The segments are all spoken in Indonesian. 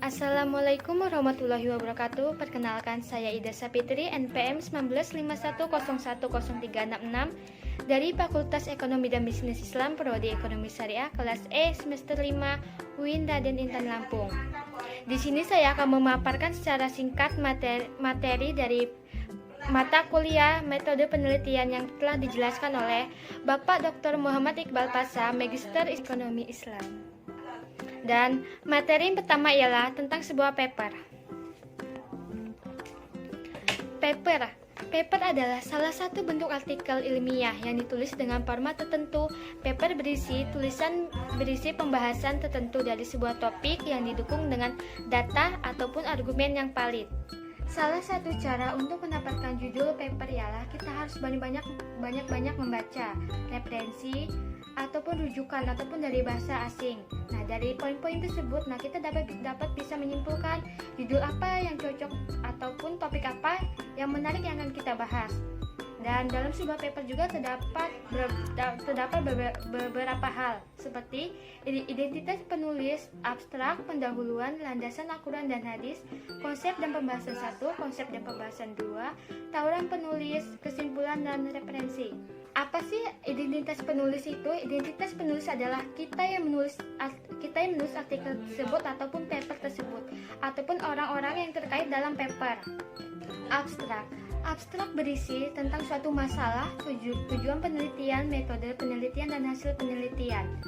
Assalamualaikum warahmatullahi wabarakatuh. Perkenalkan, saya Ida Sapitri, NPM 1951010366 dari Fakultas Ekonomi dan Bisnis Islam, Prodi Ekonomi Syariah, kelas E, semester 5, UIN Raden Intan Lampung. Di sini saya akan memaparkan secara singkat materi dari mata kuliah metode penelitian yang telah dijelaskan oleh Bapak Dr. Muhammad Iqbal Pasha, Magister Ekonomi Islam. Dan materi yang pertama ialah tentang sebuah paper. Paper adalah salah satu bentuk artikel ilmiah yang ditulis dengan format tertentu. Paper berisi tulisan berisi pembahasan tertentu dari sebuah topik yang didukung dengan data ataupun argumen yang valid. Salah satu cara untuk mendapatkan judul paper ialah kita harus banyak membaca referensi ataupun rujukan ataupun dari bahasa asing. Nah, dari poin-poin tersebut, kita dapat bisa menyimpulkan judul apa yang cocok ataupun topik apa yang menarik yang akan kita bahas. Dan dalam sebuah paper juga terdapat beberapa hal seperti identitas penulis, abstrak, pendahuluan, landasan Al-Quran dan hadis, konsep dan pembahasan 1, konsep dan pembahasan 2, tawaran penulis, kesimpulan dan referensi. Apa sih identitas penulis itu? Identitas penulis adalah kita yang menulis artikel tersebut ataupun paper tersebut ataupun orang-orang yang terkait dalam paper. Abstrak berisi tentang suatu masalah, tujuan penelitian, metode penelitian, dan hasil penelitian.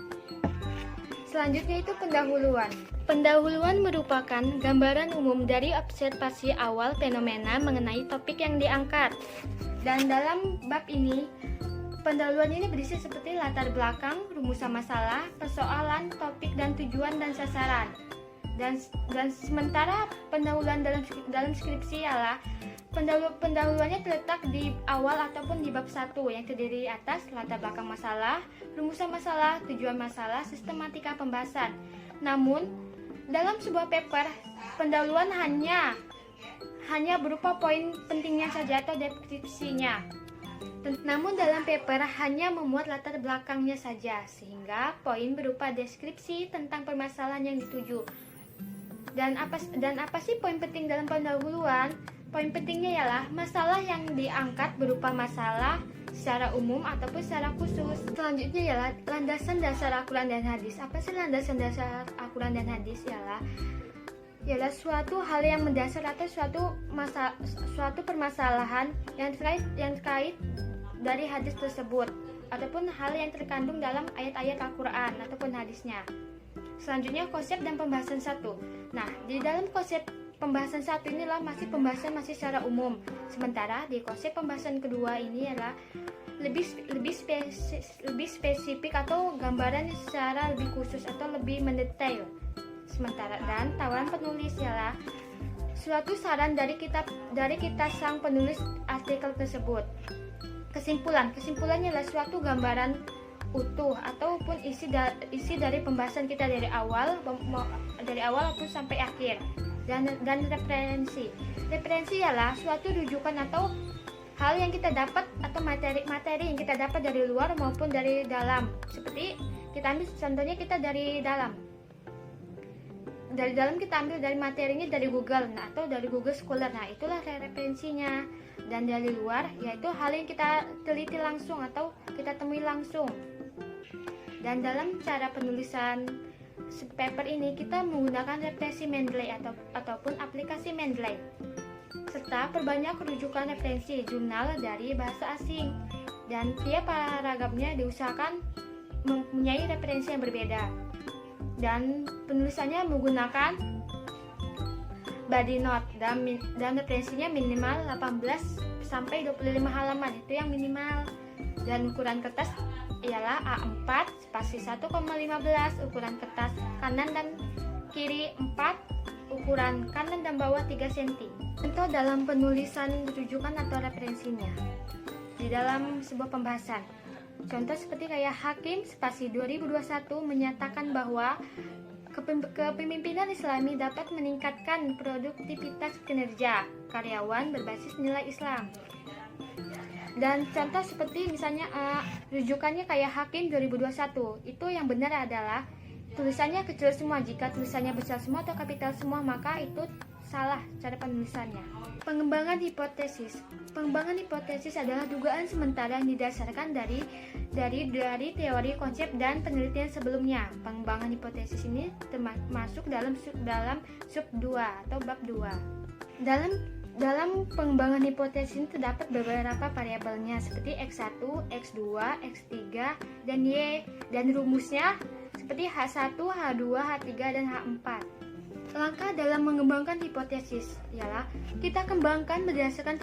Selanjutnya itu pendahuluan. Pendahuluan merupakan gambaran umum dari observasi awal fenomena mengenai topik yang diangkat. Dan dalam bab ini, pendahuluan ini berisi seperti latar belakang, rumusan masalah, persoalan, topik, dan tujuan dan sasaran. Dan sementara pendahuluan dalam skripsi ialah pendahuluannya terletak di awal ataupun di bab 1 yang terdiri atas latar belakang masalah, rumusan masalah, tujuan masalah, sistematika pembahasan. Namun, dalam sebuah paper, pendahuluan hanya berupa poin pentingnya saja atau deskripsinya. Namun dalam paper hanya memuat latar belakangnya saja, sehingga poin berupa deskripsi tentang permasalahan yang dituju. Dan apa sih poin penting dalam pendahuluan? Poin pentingnya ialah masalah yang diangkat berupa masalah secara umum ataupun secara khusus. Selanjutnya ialah landasan dasar Al-Quran dan hadis. Apa sih landasan dasar Al-Quran dan hadis? Ialah suatu hal yang mendasar atau suatu permasalahan yang terkait dari hadis tersebut ataupun hal yang terkandung dalam ayat-ayat Al-Quran ataupun hadisnya. Selanjutnya konsep dan pembahasan 1. Nah, di dalam konsep pembahasan 1 inilah pembahasan masih secara umum. Sementara di konsep pembahasan kedua ini adalah lebih spesifik atau gambaran secara lebih khusus atau lebih mendetail. Sementara dan tawaran penulis ialah suatu saran dari kita sang penulis artikel tersebut. Kesimpulannya adalah suatu gambaran utuh ataupun isi dari pembahasan kita dari awal ataupun sampai akhir. Dan referensi ialah suatu rujukan atau hal yang kita dapat atau materi yang kita dapat dari luar maupun dari dalam. Seperti kita ambil contohnya kita dari dalam kita ambil dari materinya dari Google atau dari Google Scholar. Nah, itulah referensinya. Dan dari luar yaitu hal yang kita teliti langsung atau kita temui langsung. Dan dalam cara penulisan paper ini kita menggunakan referensi Mendeley ataupun aplikasi Mendeley, serta perbanyak rujukan referensi jurnal dari bahasa asing, dan tiap paragrafnya diusahakan mempunyai referensi yang berbeda, dan penulisannya menggunakan body note dan referensinya minimal 18 sampai 25 halaman, itu yang minimal. Dan ukuran kertas ialah A4 spasi 1,15, ukuran kertas kanan dan kiri 4, ukuran kanan dan bawah 3 cm. Contoh dalam penulisan rujukan atau referensinya di dalam sebuah pembahasan. Contoh seperti kayak Hakim spasi 2021 menyatakan bahwa kepemimpinan Islami dapat meningkatkan produktivitas kinerja karyawan berbasis nilai Islam. Dan contoh seperti misalnya rujukannya kayak Hakim 2021, itu yang benar adalah tulisannya kecil semua. Jika tulisannya besar semua atau kapital semua, maka itu salah cara penulisannya. Pengembangan hipotesis. Pengembangan hipotesis adalah dugaan sementara yang didasarkan dari teori, konsep, dan penelitian sebelumnya. Pengembangan hipotesis ini termasuk dalam sub 2 atau bab 2. Dalam pengembangan hipotesis ini terdapat beberapa variabelnya seperti X1, X2, X3, dan Y, dan rumusnya seperti H1, H2, H3, dan H4. Langkah dalam mengembangkan hipotesis ialah kita kembangkan berdasarkan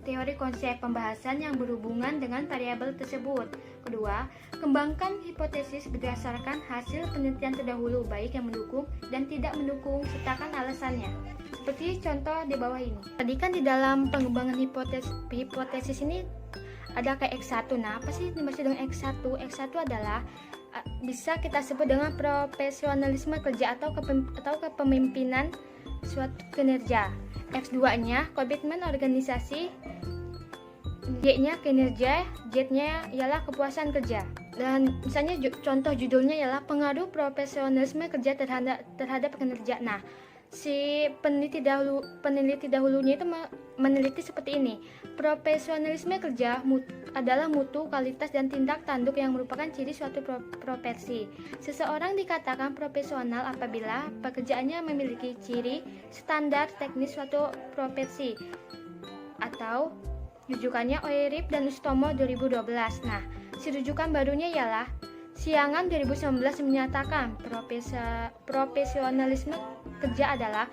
teori konsep pembahasan yang berhubungan dengan variabel tersebut. Kedua, kembangkan hipotesis berdasarkan hasil penelitian terdahulu, baik yang mendukung dan tidak mendukung, sertakan alasannya. Seperti contoh di bawah ini. Tadi kan di dalam pengembangan hipotesis ini ada kayak X1. Nah, apa sih dimaksud dengan X1? X1 adalah bisa kita sebut dengan profesionalisme kerja atau kepemimpinan suatu kinerja. X2-nya komitmen organisasi, Y-nya kinerja, Z-nya ialah kepuasan kerja. Dan misalnya contoh judulnya ialah pengaruh profesionalisme kerja terhadap kinerja. Nah, si peneliti dahulunya itu meneliti seperti ini. Profesionalisme kerja adalah mutu, kualitas, dan tindak tanduk yang merupakan ciri suatu profesi. Seseorang dikatakan profesional apabila pekerjaannya memiliki ciri standar teknis suatu profesi. Atau rujukannya Oerip dan Ustomo 2012. Nah, si rujukan barunya ialah Siangan 2019 menyatakan profesionalisme kerja adalah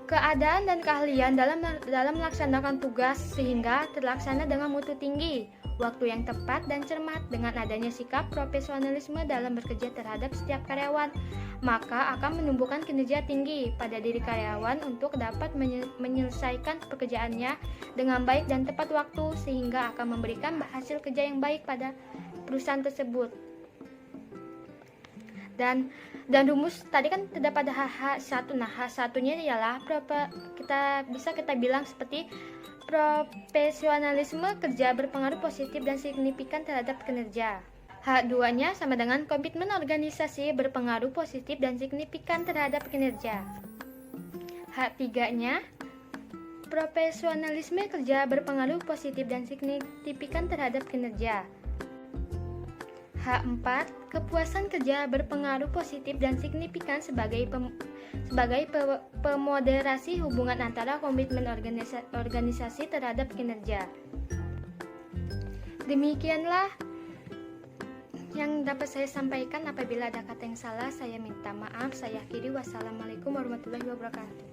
keadaan dan keahlian dalam melaksanakan tugas sehingga terlaksana dengan mutu tinggi, waktu yang tepat dan cermat. Dengan adanya sikap profesionalisme dalam bekerja terhadap setiap karyawan, maka akan menumbuhkan kinerja tinggi pada diri karyawan untuk dapat menyelesaikan pekerjaannya dengan baik dan tepat waktu, sehingga akan memberikan hasil kerja yang baik pada perusahaan tersebut. Dan rumus tadi kan terdapat H1. Nah, H1-nya ialah kita bilang seperti profesionalisme kerja berpengaruh positif dan signifikan terhadap kinerja. H2-nya sama dengan komitmen organisasi berpengaruh positif dan signifikan terhadap kinerja. H3-nya profesionalisme kerja berpengaruh positif dan signifikan terhadap kinerja. H4, kepuasan kerja berpengaruh positif dan signifikan sebagai pemoderasi hubungan antara komitmen organisasi terhadap kinerja. Demikianlah yang dapat saya sampaikan. Apabila ada kata yang salah, saya minta maaf. Saya akhiri. Wassalamualaikum warahmatullahi wabarakatuh.